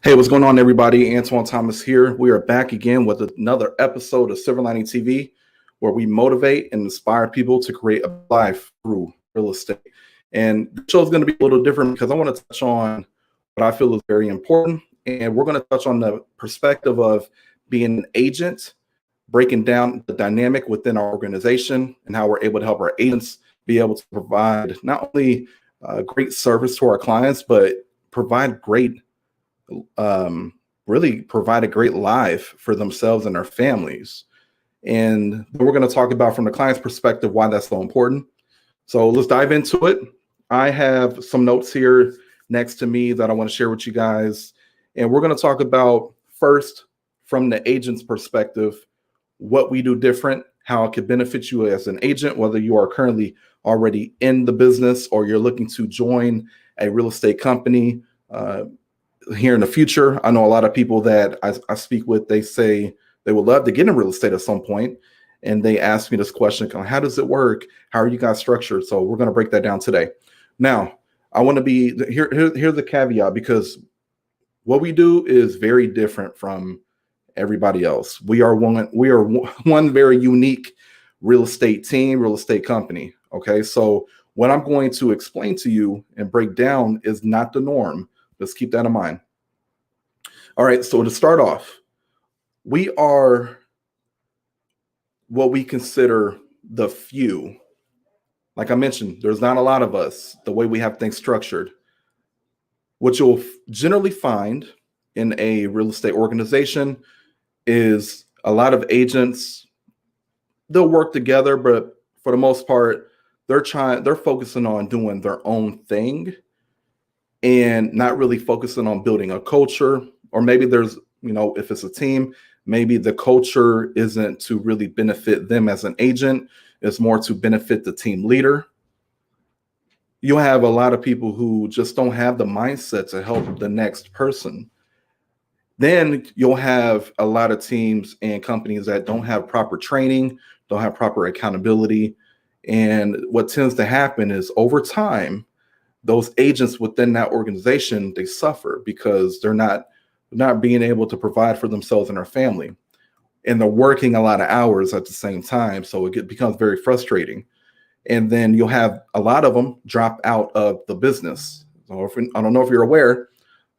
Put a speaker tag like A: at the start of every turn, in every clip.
A: Hey, what's going on, everybody? Antoine Thomas here. We are back again with another episode of Silver Lining TV, where we motivate and inspire people to create a life through real estate. And the show is going to be a little different because I want to touch on what I feel is very important. And we're going to touch on the perspective of being an agent, breaking down the dynamic within our organization and how we're able to help our agents be able to provide not only great service to our clients, but provide really provide a great life for themselves and their families. And we're going to talk about from the client's perspective why that's so important. So let's dive into it. I have some notes here next to me that I want to share with you guys. And we're going to talk about first, from the agent's perspective, what we do different, how it could benefit you as an agent, whether you are currently already in the business or you're looking to join a real estate company here in the future. I know a lot of people that I speak with, they say they would love to get in real estate at some point. And they ask me this question, how does it work? How are you guys structured? So we're going to break that down today. Now, I want to be here's the caveat, because what we do is very different from everybody else. We are one very unique real estate team, real estate company. Okay. So what I'm going to explain to you and break down is not the norm. Let's keep that in mind. All right, so to start off, we are what we consider the few. Like I mentioned, there's not a lot of us, the way we have things structured. What you'll generally find in a real estate organization is a lot of agents, they'll work together, but for the most part, they're focusing on doing their own thing and not really focusing on building a culture. Or maybe there's, if it's a team, maybe the culture isn't to really benefit them as an agent. It's more to benefit the team leader. You'll have a lot of people who just don't have the mindset to help the next person. Then you'll have a lot of teams and companies that don't have proper training, don't have proper accountability. And what tends to happen is over time, those agents within that organization, they suffer because they're not being able to provide for themselves and their family. And they're working a lot of hours at the same time. So it becomes very frustrating. And then you'll have a lot of them drop out of the business. So I don't know if you're aware,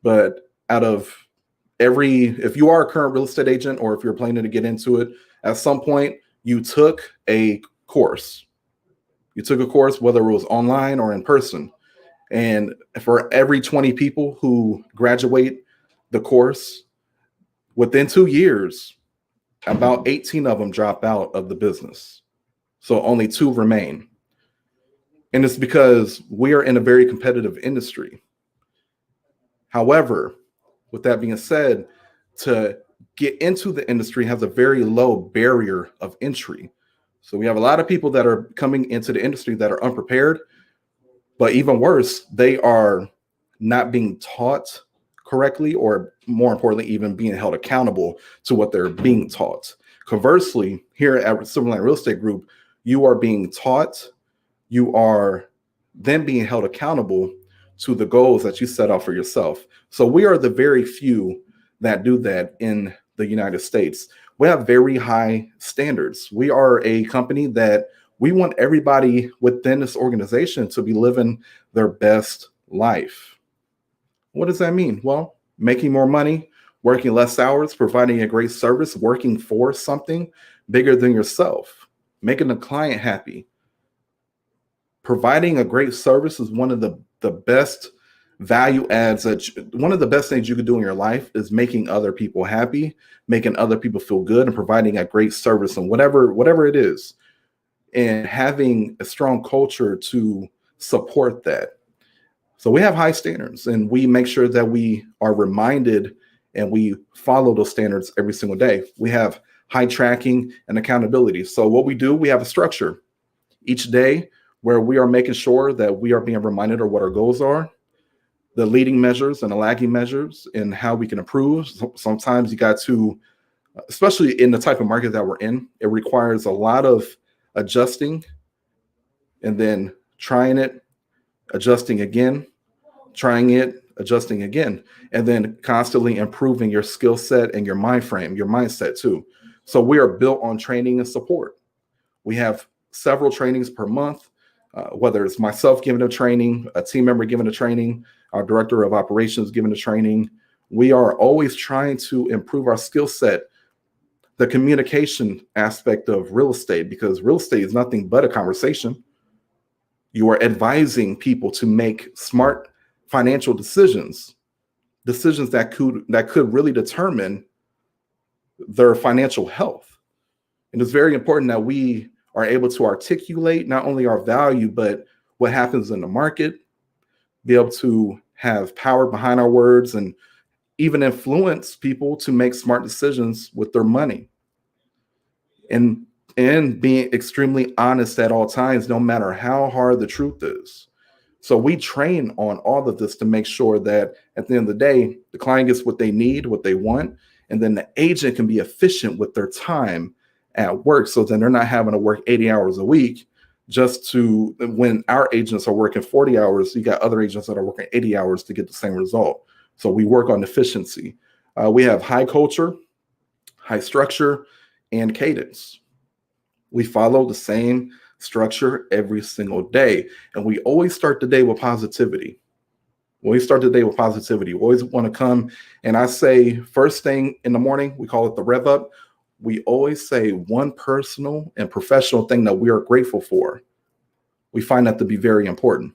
A: but if you are a current real estate agent, or if you're planning to get into it, at some point you took a course. You took a course, whether it was online or in person. And for every 20 people who graduate the course, within 2 years, about 18 of them drop out of the business. So only 2 remain. And it's because we are in a very competitive industry. However, with that being said, to get into the industry has a very low barrier of entry. So we have a lot of people that are coming into the industry that are unprepared. But even worse, they are not being taught correctly, or more importantly, even being held accountable to what they're being taught. Conversely, here at Silver Lining Real Estate Group, you are being taught, you are then being held accountable to the goals that you set out for yourself. So we are the very few that do that in the United States. We have very high standards. We are a company that we want everybody within this organization to be living their best life. What does that mean? Well, making more money, working less hours, providing a great service, working for something bigger than yourself, making the client happy. Providing a great service is one of the best value adds. One of the best things you could do in your life is making other people happy, making other people feel good, and providing a great service and whatever it is. And having a strong culture to support that. So we have high standards, and we make sure that we are reminded and we follow those standards every single day. We have high tracking and accountability. So what we do, we have a structure each day where we are making sure that we are being reminded of what our goals are, the leading measures and the lagging measures, and how we can improve. Sometimes you got to, especially in the type of market that we're in, it requires a lot of adjusting and then trying it, adjusting again, trying it, adjusting again, and then constantly improving your skill set and your mind frame, your mindset too. So we are built on training and support. We have several trainings per month, whether it's myself giving a training, a team member giving a training, our director of operations giving a training. We are always trying to improve our skill set, the communication aspect of real estate, because real estate is nothing but a conversation. You are advising people to make smart financial decisions, decisions that could really determine their financial health. And it's very important that we are able to articulate not only our value, but what happens in the market, be able to have power behind our words, and even influence people to make smart decisions with their money. And being extremely honest at all times, no matter how hard the truth is. So we train on all of this to make sure that at the end of the day, the client gets what they need, what they want, and then the agent can be efficient with their time at work, so then they're not having to work 80 hours a week just to, when our agents are working 40 hours, you got other agents that are working 80 hours to get the same result. So we work on efficiency. We have high culture, high structure, and cadence. We follow the same structure every single day. And we always start the day with positivity. We always want to come. And I say, first thing in the morning, we call it the rev up. We always say one personal and professional thing that we are grateful for. We find that to be very important.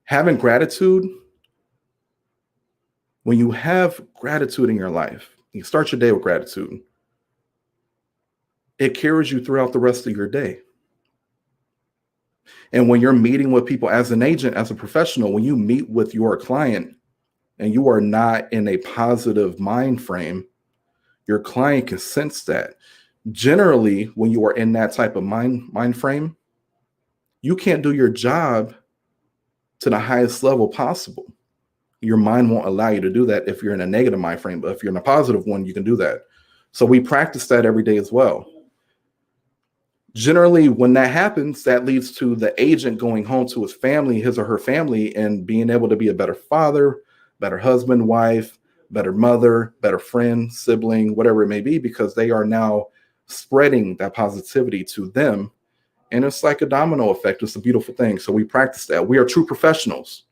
A: Having gratitude, when you have gratitude in your life, you start your day with gratitude, it carries you throughout the rest of your day. And when you're meeting with people as an agent, as a professional, when you meet with your client and you are not in a positive mind frame, your client can sense that. Generally, when you are in that type of mind frame, you can't do your job to the highest level possible. Your mind won't allow you to do that if you're in a negative mind frame, but if you're in a positive one, you can do that. So we practice that every day as well. Generally, when that happens, that leads to the agent going home to his family, his or her family, and being able to be a better father, better husband, wife, better mother, better friend, sibling, whatever it may be, because they are now spreading that positivity to them. And it's like a domino effect. It's a beautiful thing. So we practice that. We are true professionals.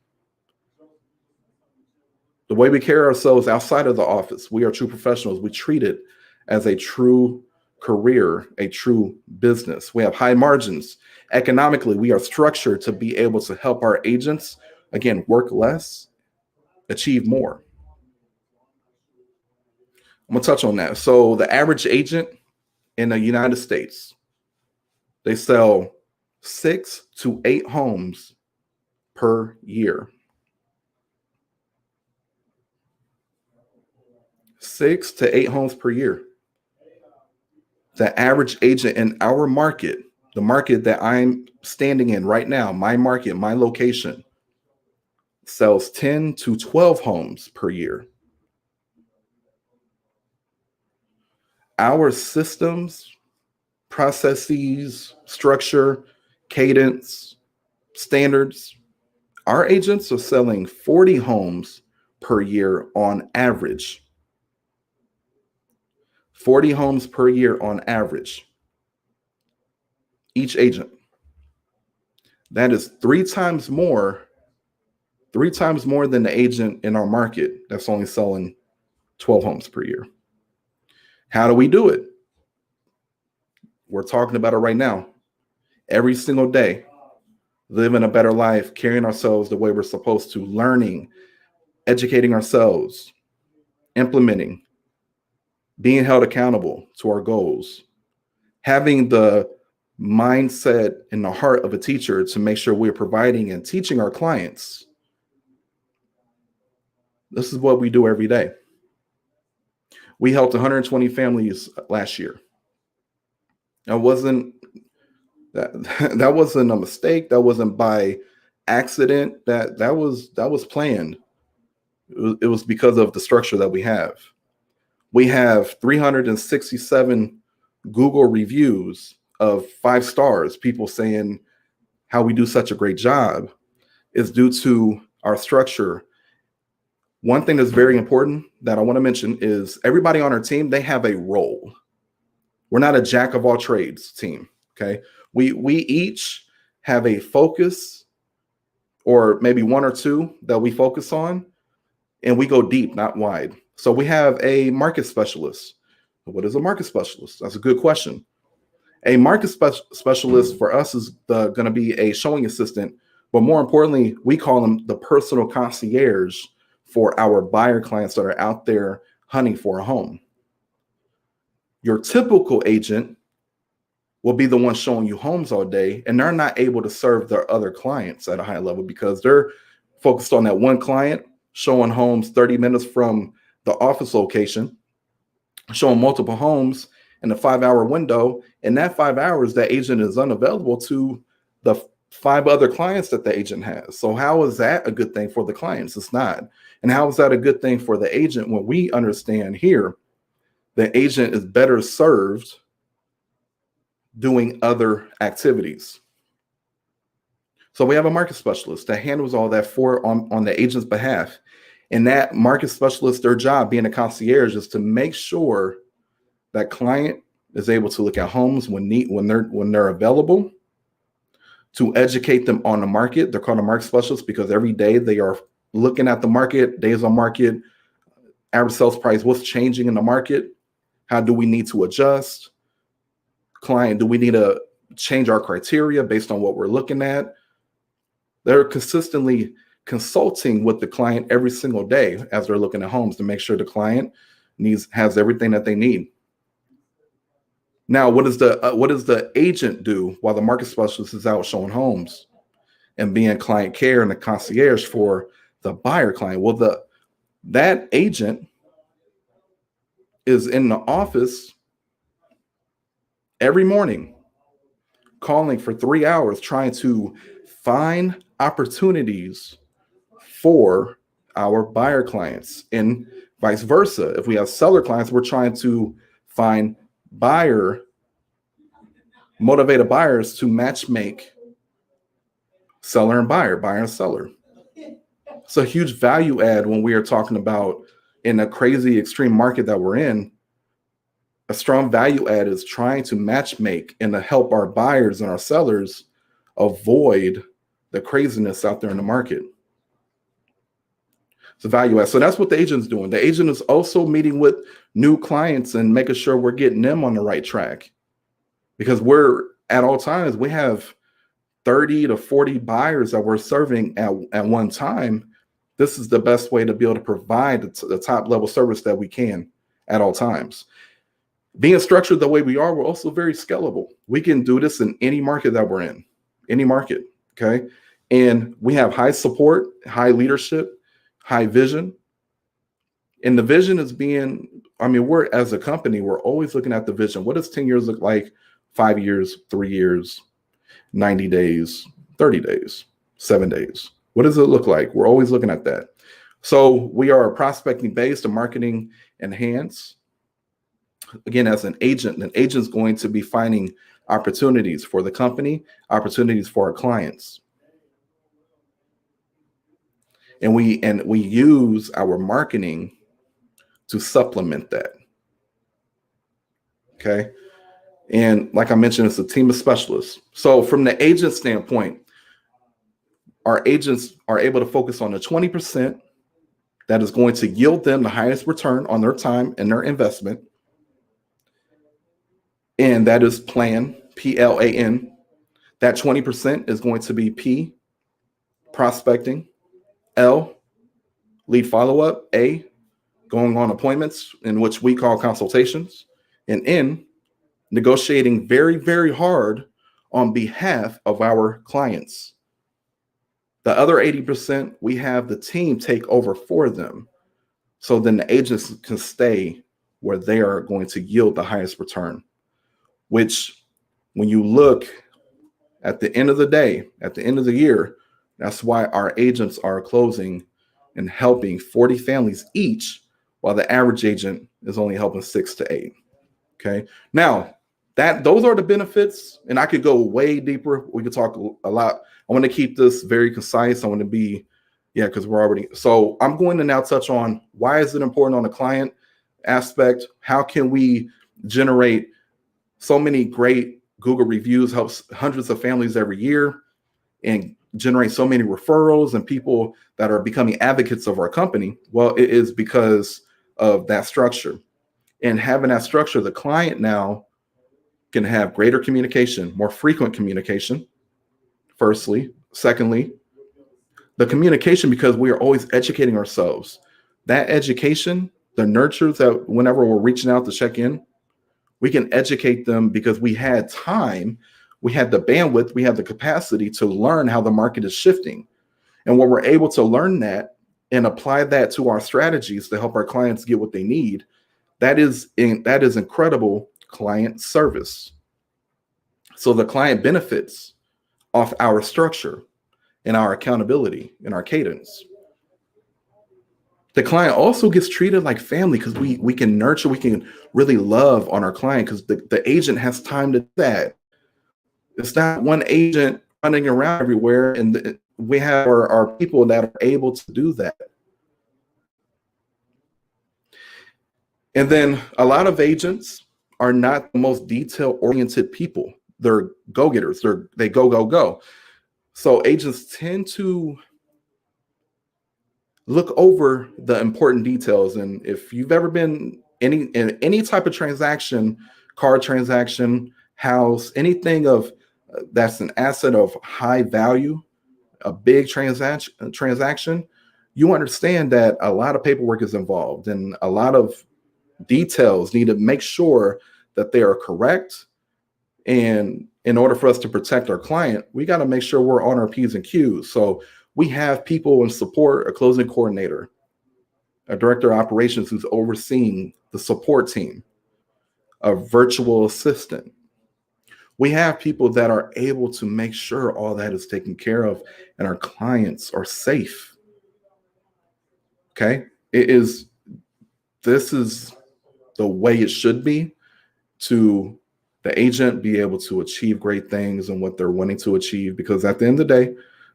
A: The way we carry ourselves outside of the office, we are true professionals. We treat it as a true career, a true business. We have high margins. Economically, we are structured to be able to help our agents, again, work less, achieve more. I'm gonna touch on that. So the average agent in the United States, they sell 6 to 8 homes per year. 6 to 8 homes per year. The average agent in our market, the market that I'm standing in right now, my market, my location, sells 10 to 12 homes per year. Our systems, processes, structure, cadence, standards, our agents are selling 40 homes per year on average. 40 homes per year on average. Each agent. That is 3 times more than the agent in our market that's only selling 12 homes per year. How do we do it? We're talking about it right now. Every single day, living a better life, carrying ourselves the way we're supposed to, learning, educating ourselves, implementing, being held accountable to our goals, having the mindset and the heart of a teacher to make sure we're providing and teaching our clients. This is what we do every day. We helped 120 families last year. That wasn't a mistake. That wasn't by accident. That was planned. It was because of the structure that we have. We have 367 Google reviews of 5 stars, people saying how we do such a great job. Is due to our structure, one thing that's very important that I want to mention is everybody on our team, they have a role. We're not a jack of all trades team. Okay. We each have a focus, or maybe one or two that we focus on, and we go deep, not wide. So we have a market specialist. What is a market specialist? That's a good question. A market specialist for us is going to be a showing assistant, but more importantly, we call them the personal concierge for our buyer clients that are out there hunting for a home. Your typical agent will be the one showing you homes all day, and they're not able to serve their other clients at a high level because they're focused on that one client, showing homes 30 minutes from the office location, showing multiple homes in a 5-hour window. In that 5 hours, that agent is unavailable to the 5 other clients that the agent has. So how is that a good thing for the clients? It's not. And how is that a good thing for the agent when we understand here the agent is better served doing other activities? So we have a market specialist that handles all that on the agent's behalf. And that market specialist, their job being a concierge is to make sure that client is able to look at homes when they're available, to educate them on the market. They're called a market specialist because every day they are looking at the market, days on market, average sales price, what's changing in the market, how do we need to adjust, client, do we need to change our criteria based on what we're looking at? They're consistently consulting with the client every single day as they're looking at homes to make sure the client has everything that they need. Now, what does the agent do while the market specialist is out showing homes and being client care and the concierge for the buyer client? Well, that agent is in the office every morning, calling for 3 hours, trying to find opportunities for our buyer clients, and vice versa. If we have seller clients, we're trying to find motivated buyers to match make seller and buyer and seller. It's a huge value add when we are talking about, in a crazy extreme market that we're in, a strong value add is trying to match make and to help our buyers and our sellers avoid the craziness out there in the market. It's a value add. So that's what the agent's doing. The agent is also meeting with new clients and making sure we're getting them on the right track, because we're at all times, we have 30 to 40 buyers that we're serving at one time. This is the best way to be able to provide the top level service that we can at all times. Being structured the way we are, we're also very scalable. We can do this in any market that we're in, any market, okay? And we have high support, high leadership, high vision. And the vision is we're, as a company, we're always looking at the vision. What does 10 years look like? 5 years, 3 years, 90 days, 30 days, 7 days. What does it look like? We're always looking at that. So we are prospecting based and marketing enhanced. Again, as an agent's going to be finding opportunities for the company, opportunities for our clients. And we use our marketing to supplement that. Okay. And like I mentioned, it's a team of specialists. So from the agent standpoint, our agents are able to focus on the 20% that is going to yield them the highest return on their time and their investment. And that is plan, PLAN. That 20% is going to be P, prospecting, L, lead follow-up, A, going on appointments, in which we call consultations, and N, negotiating very, very hard on behalf of our clients. The other 80%, we have the team take over for them. So then the agents can stay where they are going to yield the highest return, which when you look at the end of the day, at the end of the year, that's why our agents are closing and helping 40 families each, while the average agent is only helping 6 to 8. Okay. Now, those are the benefits, and I could go way deeper. We could talk a lot. I want to keep this very concise. I want to be Yeah, because we're already. So I'm going to now touch on why is it important on the client aspect? How can we generate so many great Google reviews, helps hundreds of families every year, and generate so many referrals and people that are becoming advocates of our company? Well, it is because of that structure. And having that structure, the client now can have greater communication, more frequent communication, firstly. Secondly, the communication, because we are always educating ourselves. That education, the nurtures that whenever we're reaching out to check in, we can educate them because we had time, we had the bandwidth, we have the capacity to learn how the market is shifting. And when we're able to learn that and apply that to our strategies to help our clients get what they need, that is incredible client service. So the client benefits off our structure and our accountability and our cadence. The client also gets treated like family because we can nurture, we can really love on our client because the agent has time to do that. It's not one agent running around everywhere, and we have our people that are able to do that. And then a lot of agents are not the most detail-oriented people. They're go-getters. They go, go, go. So agents tend to look over the important details. And if you've ever been in any type of transaction, car transaction, house, anything of that's an asset of high value, a big transaction, you understand that a lot of paperwork is involved and a lot of details need to make sure that they are correct. And in order for us to protect our client, we got to make sure we're on our P's and Q's. So we have people in support, a closing coordinator, a director of operations who's overseeing the support team, a virtual assistant. We have people that are able to make sure all that is taken care of and our clients are safe. Okay. This is the way it should be to the agent be able to achieve great things and what they're wanting to achieve, because at the end of the day,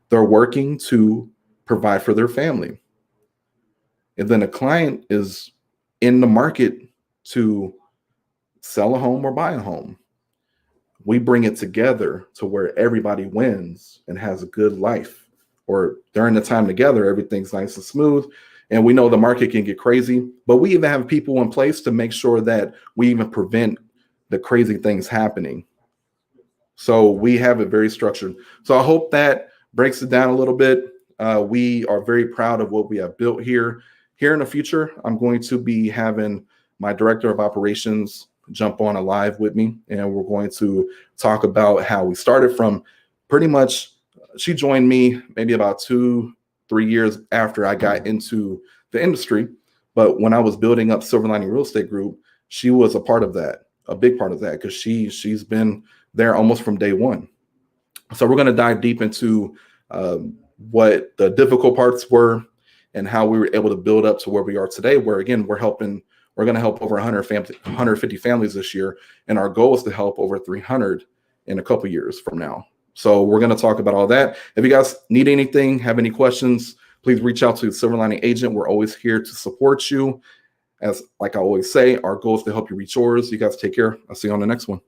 A: they're working to provide for their family. And then the client is in the market to sell a home or buy a home. We bring it together to where everybody wins and has a good life, or during the time together, everything's nice and smooth. And we know the market can get crazy, but we even have people in place to make sure that we even prevent the crazy things happening. So we have it very structured. So I hope that breaks it down a little bit. We are very proud of what we have built here. Here in the future, I'm going to be having my director of operations jump on a live with me, and we're going to talk about how we started from pretty much, she joined me maybe about 2-3 years after I got into the industry. But when I was building up Silver Lining Real Estate Group, she was a part of that, a big part of that, because she's been there almost from day one. So we're going to dive deep into what the difficult parts were and how we were able to build up to where we are today, where again, we're going to help over 150 families this year. And our goal is to help over 300 in a couple years from now. So we're going to talk about all that. If you guys need anything, have any questions, please reach out to Silver Lining Agent. We're always here to support you. As like I always say, our goal is to help you reach yours. You guys take care. I'll see you on the next one.